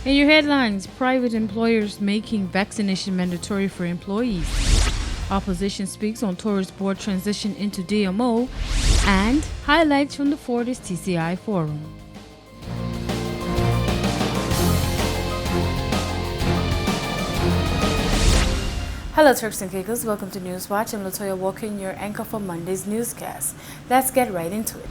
In your headlines, private employers making vaccination mandatory for employees. Opposition speaks on tourist board transition into DMO. And highlights from the Fortis TCI Forum. Hello Turks and Caicos, welcome to Newswatch. I'm Latoya Walker, your anchor for Monday's newscast. Let's get right into it.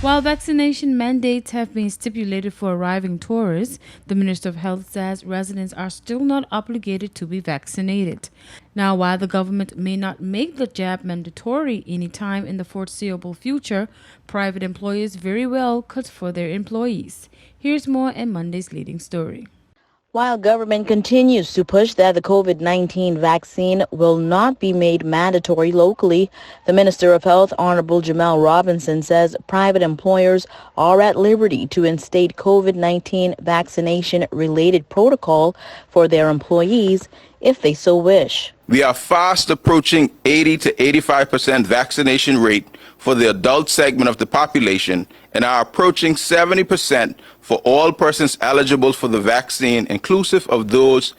While vaccination mandates have been stipulated for arriving tourists, the Minister of Health says residents are still not obligated to be vaccinated. Now, while the government may not make the jab mandatory anytime in the foreseeable future, private employers very well could for their employees. Here's more in Monday's leading story. While government continues to push that the COVID-19 vaccine will not be made mandatory locally, the Minister of Health, Honorable Jamel Robinson, says private employers are at liberty to instate COVID-19 vaccination-related protocol for their employees if they so wish. We are fast approaching 80 to 85% vaccination rate for the adult segment of the population and are approaching 70% for all persons eligible for the vaccine, inclusive of those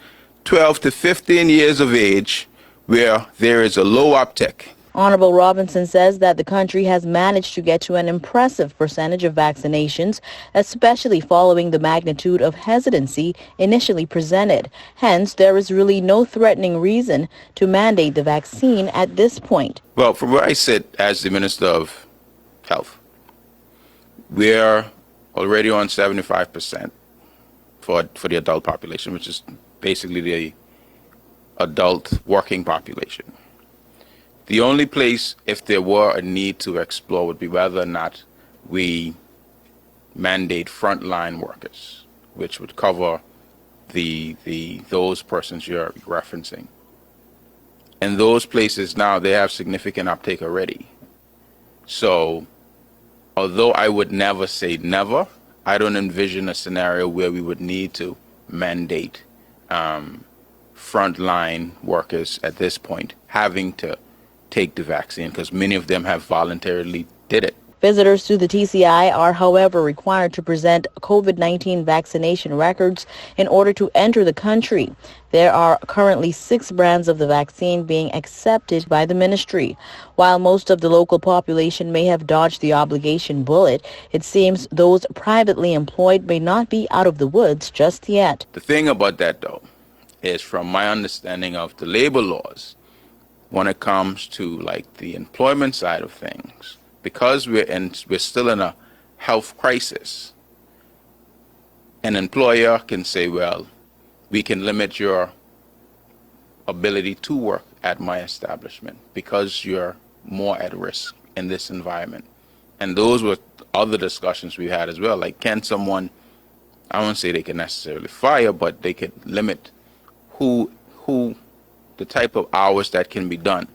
12 to 15 years of age, where there is a low uptick. Honorable Robinson says that the country has managed to get to an impressive percentage of vaccinations, especially following the magnitude of hesitancy initially presented. Hence, there is really no threatening reason to mandate the vaccine at this point. Well, from where I sit as the Minister of Health, we're already on 75% for the adult population, which is basically the adult working population. The only place, if there were a need to explore, would be whether or not we mandate frontline workers, which would cover those persons you're referencing. And those places now, they have significant uptake already. So, although I would never say never, I don't envision a scenario where we would need to mandate frontline workers at this point having to take the vaccine, because many of them have voluntarily did it. Visitors to the TCI are, however, required to present COVID-19 vaccination records in order to enter the country. There are currently 6 brands of the vaccine being accepted by the ministry. While most of the local population may have dodged the obligation bullet, it seems those privately employed may not be out of the woods just yet. The thing about that, though, is from my understanding of the labor laws, when it comes to like the employment side of things, because we're still in a health crisis, an employer can say, well, we can limit your ability to work at my establishment because you're more at risk in this environment. And those were other discussions we had as well. Like, can someone, I won't say they can necessarily fire, but they could limit who the type of hours that can be done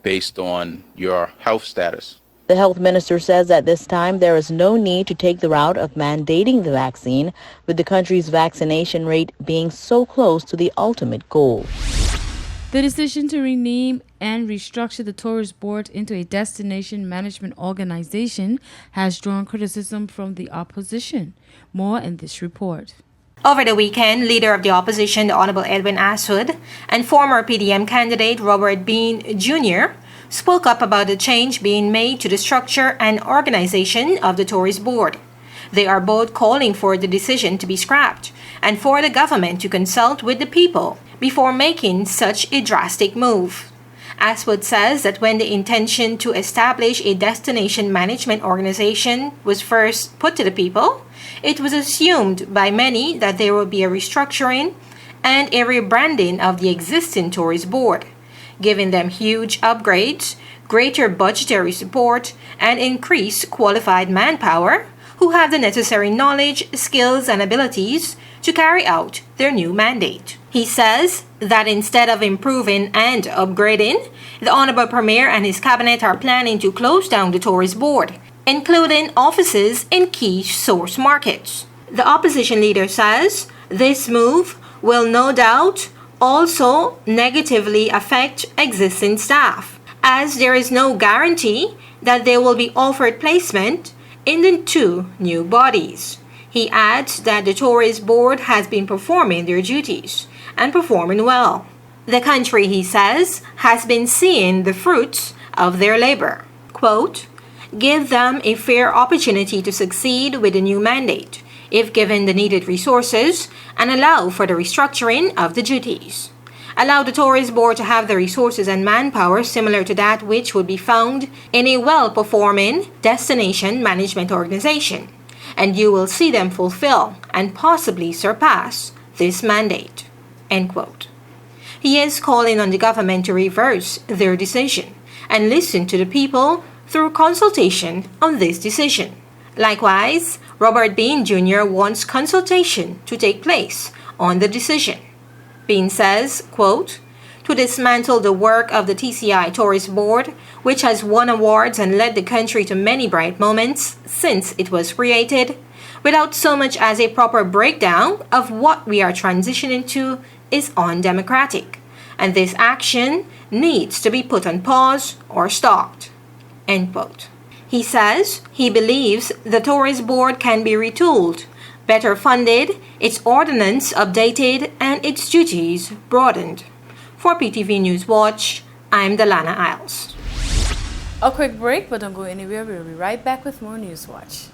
based on your health status. The health minister says at this time there is no need to take the route of mandating the vaccine, with the country's vaccination rate being so close to the ultimate goal. The decision to rename and restructure the tourist board into a destination management organization has drawn criticism from the opposition. More in this report. Over the weekend, Leader of the Opposition, the Honorable Edwin Aswood, and former PDM candidate Robert Bean Jr. spoke up about the change being made to the structure and organization of the Tourist Board. They are both calling for the decision to be scrapped and for the government to consult with the people before making such a drastic move. Aswood says that when the intention to establish a destination management organization was first put to the people, it was assumed by many that there would be a restructuring and a rebranding of the existing tourist board, giving them huge upgrades, greater budgetary support, and increased qualified manpower who have the necessary knowledge, skills, and abilities to carry out their new mandate. He says that instead of improving and upgrading, the Honorable Premier and his cabinet are planning to close down the tourist board, including offices in key source markets. The opposition leader says this move will no doubt also negatively affect existing staff, as there is no guarantee that they will be offered placement in the 2 new bodies. He adds that the Tourist Board has been performing their duties and performing well. The country, he says, has been seeing the fruits of their labor. Quote, give them a fair opportunity to succeed with the new mandate, if given the needed resources, and allow for the restructuring of the duties. Allow the Tourist Board to have the resources and manpower similar to that which would be found in a well-performing destination management organization, and you will see them fulfill and possibly surpass this mandate. End quote. He is calling on the government to reverse their decision and listen to the people through consultation on this decision. Likewise, Robert Bean Jr. wants consultation to take place on the decision. Bean says, quote, to dismantle the work of the TCI Tourist Board, which has won awards and led the country to many bright moments since it was created, without so much as a proper breakdown of what we are transitioning to, is undemocratic, and this action needs to be put on pause or stopped. End quote. He says he believes the Tourist Board can be retooled, better funded, its ordinance updated, and its duties broadened. For PTV News Watch, I'm Delana Isles. A quick break, but don't go anywhere. We'll be right back with more News Watch.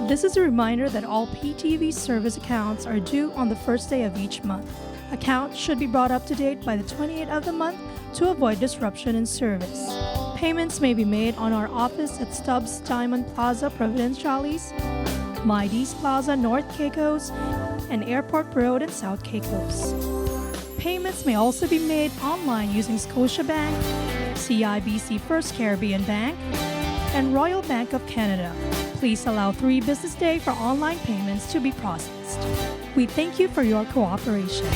This is a reminder that all PTV service accounts are due on the first day of each month. Accounts should be brought up to date by the 28th of the month to avoid disruption in service. Payments may be made on our office at Stubbs Diamond Plaza, Providenciales, Mides Plaza, North Caicos, and Airport Road in South Caicos. Payments may also be made online using Scotiabank, CIBC First Caribbean Bank, and Royal Bank of Canada. Please allow 3 business days for online payments to be processed. We thank you for your cooperation.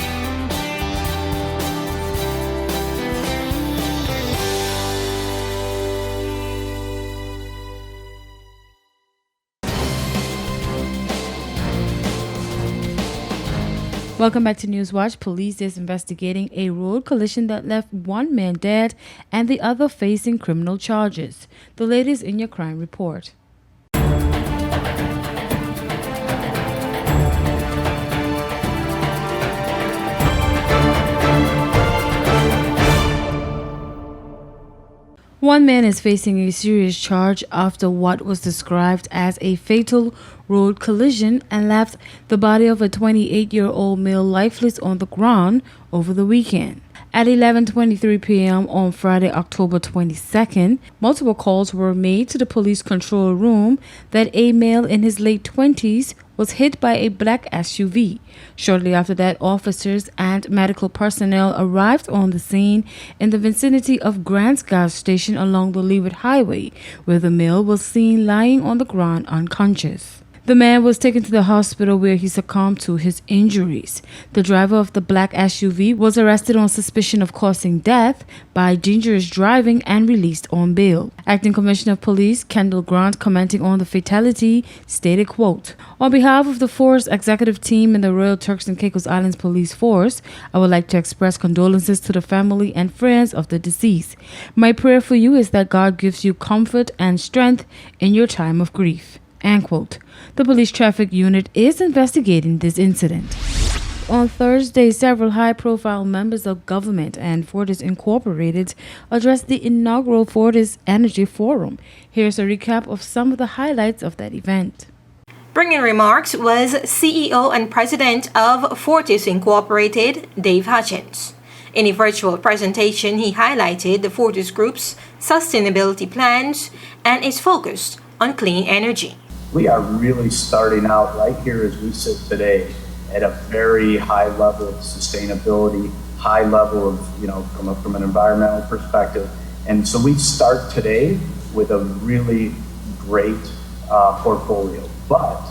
Welcome back to News Watch. Police is investigating a road collision that left one man dead and the other facing criminal charges. The latest in your crime report. One man is facing a serious charge after what was described as a fatal road collision and left the body of a 28-year-old male lifeless on the ground over the weekend. At 11:23 p.m. on Friday, October 22nd, multiple calls were made to the police control room that a male in his late 20s was hit by a black SUV. Shortly after that, officers and medical personnel arrived on the scene in the vicinity of Grant's gas station along the Leeward Highway, where the male was seen lying on the ground unconscious. The man was taken to the hospital where he succumbed to his injuries. The driver of the black SUV was arrested on suspicion of causing death by dangerous driving and released on bail. Acting Commissioner of Police Kendall Grant, commenting on the fatality, stated, quote, on behalf of the Force Executive Team and the Royal Turks and Caicos Islands Police Force, I would like to express condolences to the family and friends of the deceased. My prayer for you is that God gives you comfort and strength in your time of grief. End quote. The police traffic unit is investigating this incident. On Thursday, several high-profile members of government and Fortis Incorporated addressed the inaugural Fortis Energy Forum. Here's a recap of some of the highlights of that event. Bringing remarks was CEO and President of Fortis Incorporated, Dave Hutchins. In a virtual presentation, he highlighted the Fortis Group's sustainability plans and its focus on clean energy. We are really starting out right here as we sit today at a very high level of sustainability, high level of, from an environmental perspective, And so we start today with a really great portfolio, but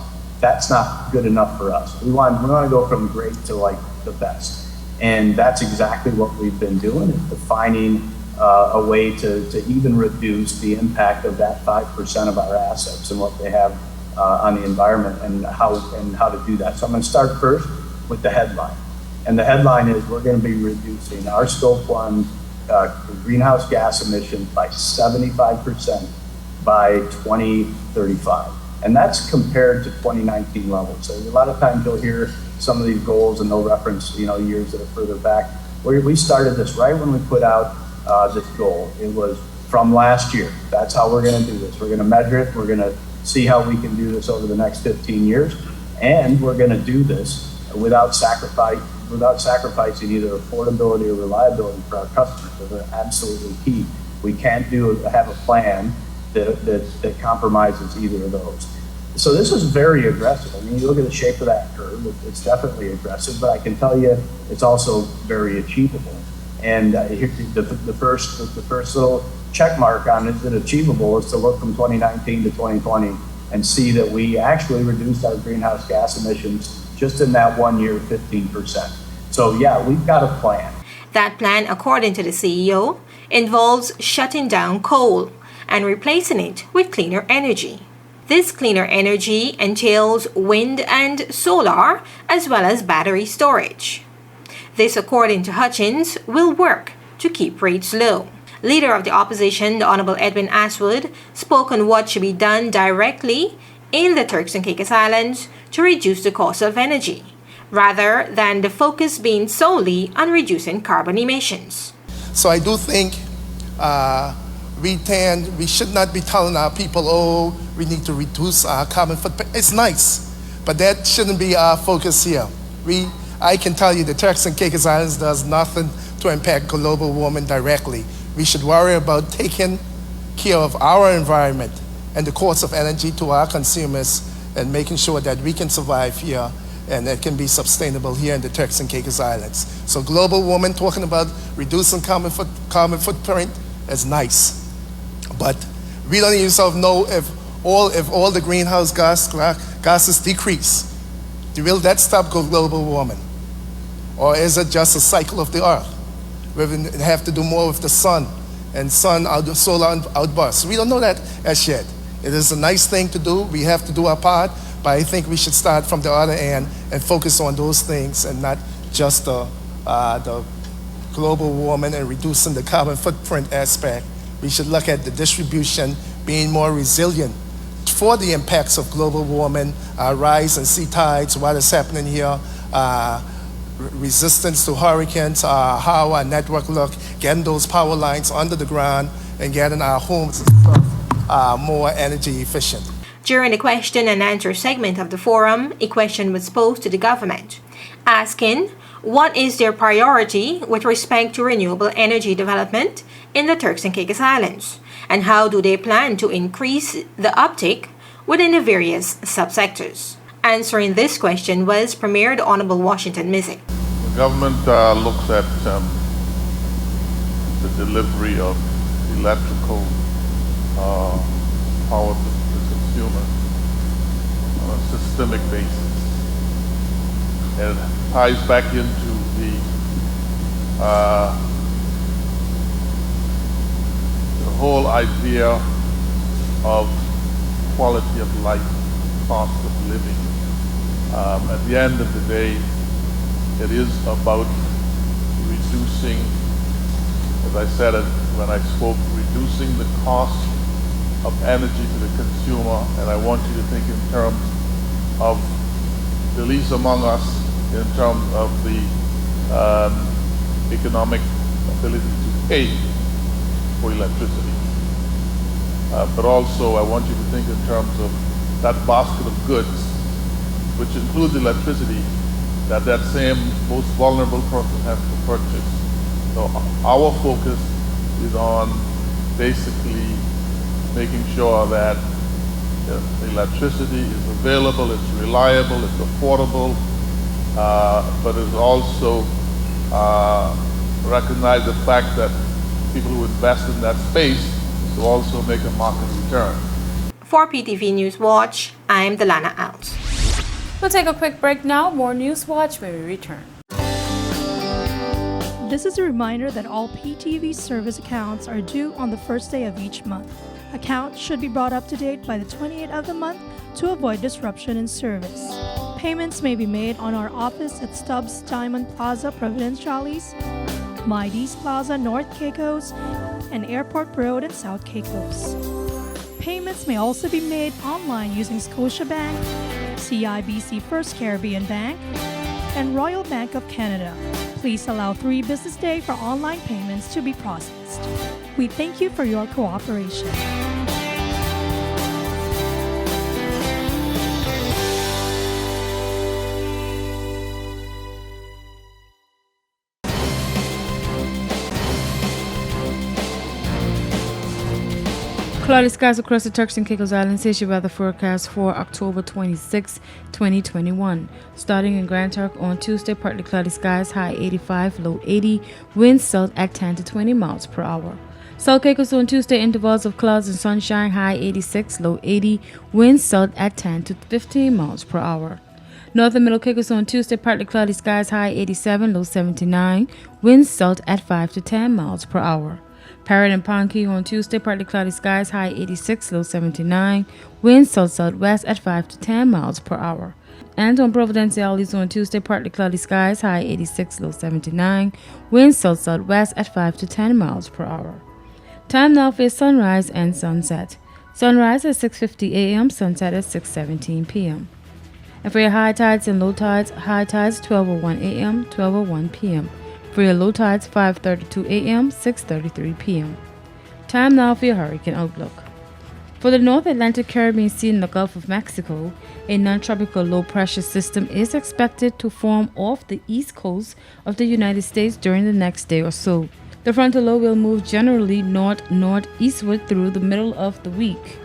that's not good enough for us. We want to go from great to like the best. And that's exactly what we've been doing, is defining a way to even reduce the impact of that 5% of our assets and what they have on the environment, and how to do that. So I'm going to start first with the headline. And the headline is, we're going to be reducing our Scope 1 greenhouse gas emissions by 75% by 2035. And that's compared to 2019 levels. So a lot of times you'll hear some of these goals and they'll reference, years that are further back. We started this right when we put out this goal. It was from last year. That's how we're going to do this. We're going to measure it. We're going to see how we can do this over the next 15 years. And we're going to do this without sacrificing either affordability or reliability for our customers. Those are absolutely key. We can't have a plan that compromises either of those. So this is very aggressive. I mean, you look at the shape of that curve, it's definitely aggressive, but I can tell you it's also very achievable. And the first little check mark on is it achievable is to look from 2019 to 2020 and see that we actually reduced our greenhouse gas emissions just in that 1 year, 15%. So yeah, we've got a plan. That plan, according to the CEO, involves shutting down coal and replacing it with cleaner energy. This cleaner energy entails wind and solar, as well as battery storage. This, according to Hutchins, will work to keep rates low. Leader of the opposition, the Honorable Edwin Aswood, spoke on what should be done directly in the Turks and Caicos Islands to reduce the cost of energy, rather than the focus being solely on reducing carbon emissions. So I do think we should not be telling our people, we need to reduce our carbon footprint. It's nice, but that shouldn't be our focus here. I can tell you the Turks and Caicos Islands does nothing to impact global warming directly. We should worry about taking care of our environment and the cost of energy to our consumers and making sure that we can survive here and it can be sustainable here in the Turks and Caicos Islands. So global warming, talking about reducing carbon footprint is nice. But we don't even know if all the greenhouse gases decrease. Will that stop global warming? Or is it just a cycle of the earth? We have to do more with the sun and solar outbursts. We don't know that as yet. It is a nice thing to do. We have to do our part, but I think we should start from the other end and focus on those things and not just the global warming and reducing the carbon footprint aspect. We should look at the distribution being more resilient for the impacts of global warming, rise in sea tides, what is happening here, resistance to hurricanes, how our network look, getting those power lines under the ground and getting our homes and stuff more energy efficient. During the question and answer segment of the forum, a question was posed to the government, asking what is their priority with respect to renewable energy development in the Turks and Caicos Islands, and how do they plan to increase the uptake within the various subsectors. Answering this question was Premier Honorable Washington Mizik. The government looks at the delivery of electrical power to the consumer on a systemic basis. And it ties back into the whole idea of quality of life, cost of living. At the end of the day, it is about reducing, as I said when I spoke, reducing the cost of energy to the consumer, and I want you to think in terms of the least among us, in terms of the economic ability to pay for electricity. But also I want you to think in terms of that basket of goods, which includes electricity, that same most vulnerable person has to purchase. So our focus is on basically making sure that the electricity is available, it's reliable, it's affordable, but it's also recognize the fact that people who invest in that space to also make a market return. For PTV News Watch, I'm Delana Outs. We'll take a quick break now. More News Watch when we return. This is a reminder that all PTV service accounts are due on the first day of each month. Accounts should be brought up to date by the 28th of the month to avoid disruption in service. Payments may be made on our office at Stubbs Diamond Plaza, Providenciales, Mides Plaza, North Caicos, and Airport Road in South Caicos. Payments may also be made online using Scotiabank, CIBC First Caribbean Bank, and Royal Bank of Canada. Please allow 3 business days for online payments to be processed. We thank you for your cooperation. Cloudy skies across the Turks and Caicos Islands. Here's your weather forecast for October 26, 2021. Starting in Grand Turk on Tuesday, partly cloudy skies, high 85, low 80, winds south at 10 to 20 miles per hour. South Caicos on Tuesday, intervals of clouds and sunshine, high 86, low 80, winds south at 10 to 15 miles per hour. North and Middle Caicos on Tuesday, partly cloudy skies, high 87, low 79, winds south at 5 to 10 miles per hour. Parrot and Pond Key on Tuesday, partly cloudy skies, high 86, low 79, winds south-southwest at 5 to 10 miles per hour. And on Providenciales on Tuesday, partly cloudy skies, high 86, low 79, winds south-southwest at 5 to 10 miles per hour. Time now for sunrise and sunset. Sunrise at 6:50 a.m., sunset at 6:17 p.m. And for your high tides and low tides, high tides 12:01 a.m., 12:01 p.m. For your low tides, 5:32 a.m., 6:33 p.m. Time now for your hurricane outlook. For the North Atlantic Caribbean Sea and the Gulf of Mexico, a non-tropical low-pressure system is expected to form off the east coast of the United States during the next day or so. The frontal low will move generally north-northeastward through the middle of the week,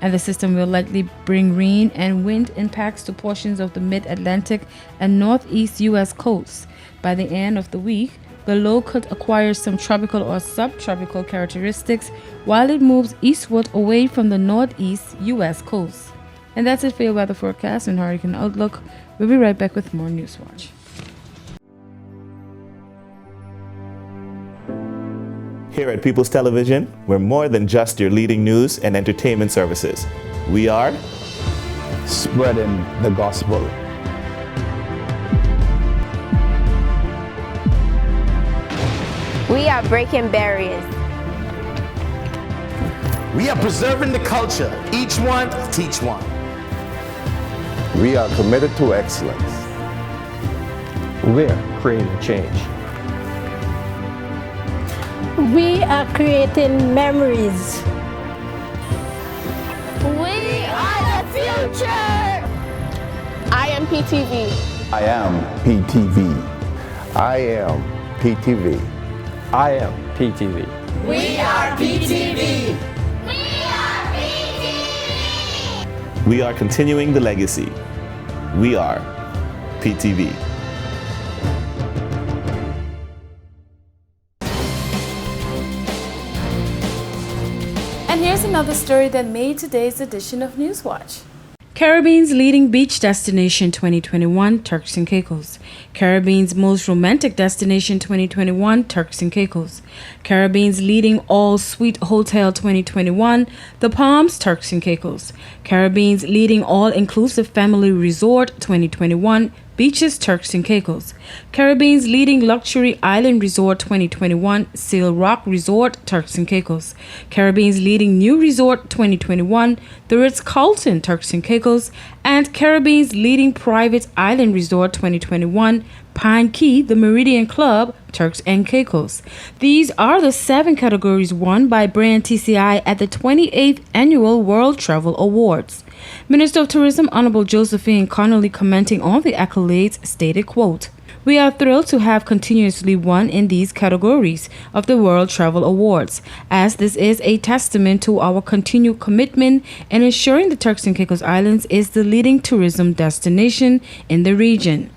and the system will likely bring rain and wind impacts to portions of the mid-Atlantic and northeast U.S. coasts. By the end of the week, the low could acquire some tropical or subtropical characteristics while it moves eastward away from the northeast U.S. coast. And that's it for your weather forecast and hurricane outlook. We'll be right back with more Newswatch. Here at People's Television, we're more than just your leading news and entertainment services. We are spreading the gospel. We are breaking barriers. We are preserving the culture. Each one, teach one. We are committed to excellence. We're creating change. We are creating memories. We are the future. I am PTV. I am PTV. I am PTV. I am PTV. We are PTV. We are continuing the legacy. We are PTV. And here's another story that made today's edition of Newswatch. Caribbean's leading beach destination 2021, Turks and Caicos. Caribbean's most romantic destination 2021, Turks and Caicos. Caribbean's leading all-suite hotel 2021, The Palms, Turks and Caicos. Caribbean's leading all-inclusive family resort 2021, Beaches, Turks and Caicos. Caribbean's leading luxury island resort 2021, Sail Rock Resort, Turks and Caicos. Caribbean's leading new resort 2021, The Ritz-Carlton, Turks and Caicos. And Caribbean's leading private island resort 2021, Pine Key, the Meridian Club, Turks and Caicos. These are the 7 categories won by Brand TCI at the 28th Annual World Travel Awards. Minister of Tourism Honorable Josephine Connolly, commenting on the accolades, stated, quote, "We are thrilled to have continuously won in these categories of the World Travel Awards, as this is a testament to our continued commitment in ensuring the Turks and Caicos Islands is the leading tourism destination in the region."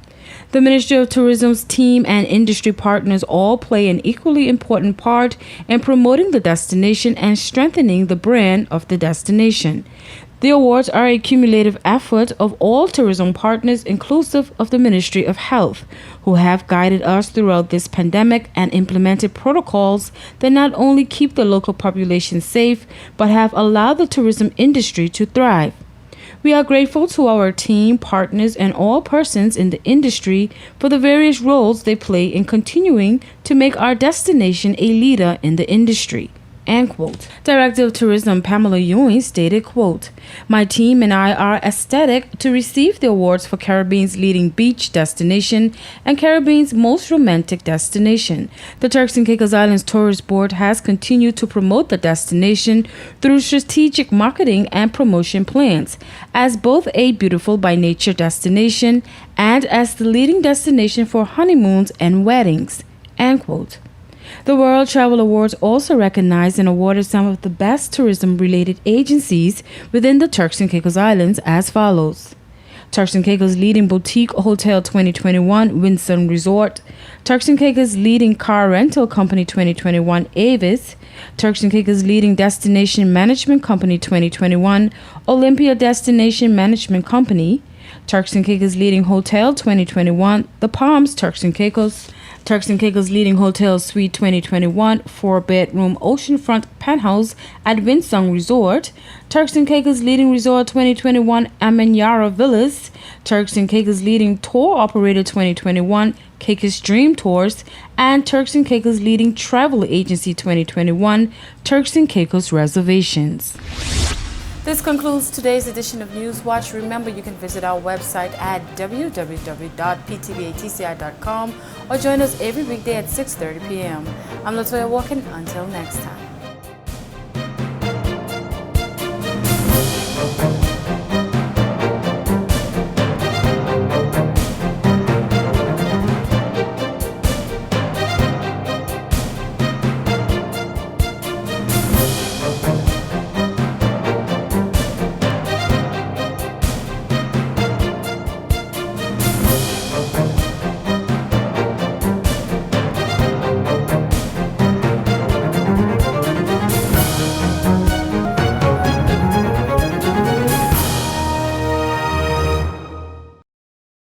The Ministry of Tourism's team and industry partners all play an equally important part in promoting the destination and strengthening the brand of the destination. The awards are a cumulative effort of all tourism partners, inclusive of the Ministry of Health, who have guided us throughout this pandemic and implemented protocols that not only keep the local population safe, but have allowed the tourism industry to thrive. We are grateful to our team, partners, and all persons in the industry for the various roles they play in continuing to make our destination a leader in the industry. End quote. Director of Tourism Pamela Ewing stated, quote, "My team and I are ecstatic to receive the awards for Caribbean's leading beach destination and Caribbean's most romantic destination. The Turks and Caicos Islands Tourist Board has continued to promote the destination through strategic marketing and promotion plans as both a beautiful by nature destination and as the leading destination for honeymoons and weddings." End quote. The World Travel Awards also recognized and awarded some of the best tourism-related agencies within the Turks and Caicos Islands as follows: Turks and Caicos Leading Boutique Hotel 2021, Windsor Resort; Turks and Caicos Leading Car Rental Company 2021, Avis; Turks and Caicos Leading Destination Management Company 2021, Olympia Destination Management Company; Turks and Caicos Leading Hotel 2021, The Palms, Turks and Caicos; Turks and Caicos Leading Hotel Suite 2021, 4-bedroom oceanfront penthouse at Windsor Resort; Turks and Caicos Leading Resort 2021, Amanyara Villas; Turks and Caicos Leading Tour Operator 2021, Caicos Dream Tours; and Turks and Caicos Leading Travel Agency 2021, Turks and Caicos Reservations. This concludes today's edition of Newswatch. Remember, you can visit our website at www.ptvatci.com or join us every weekday at 6:30 p.m. I'm Latoya Walken. Until next time.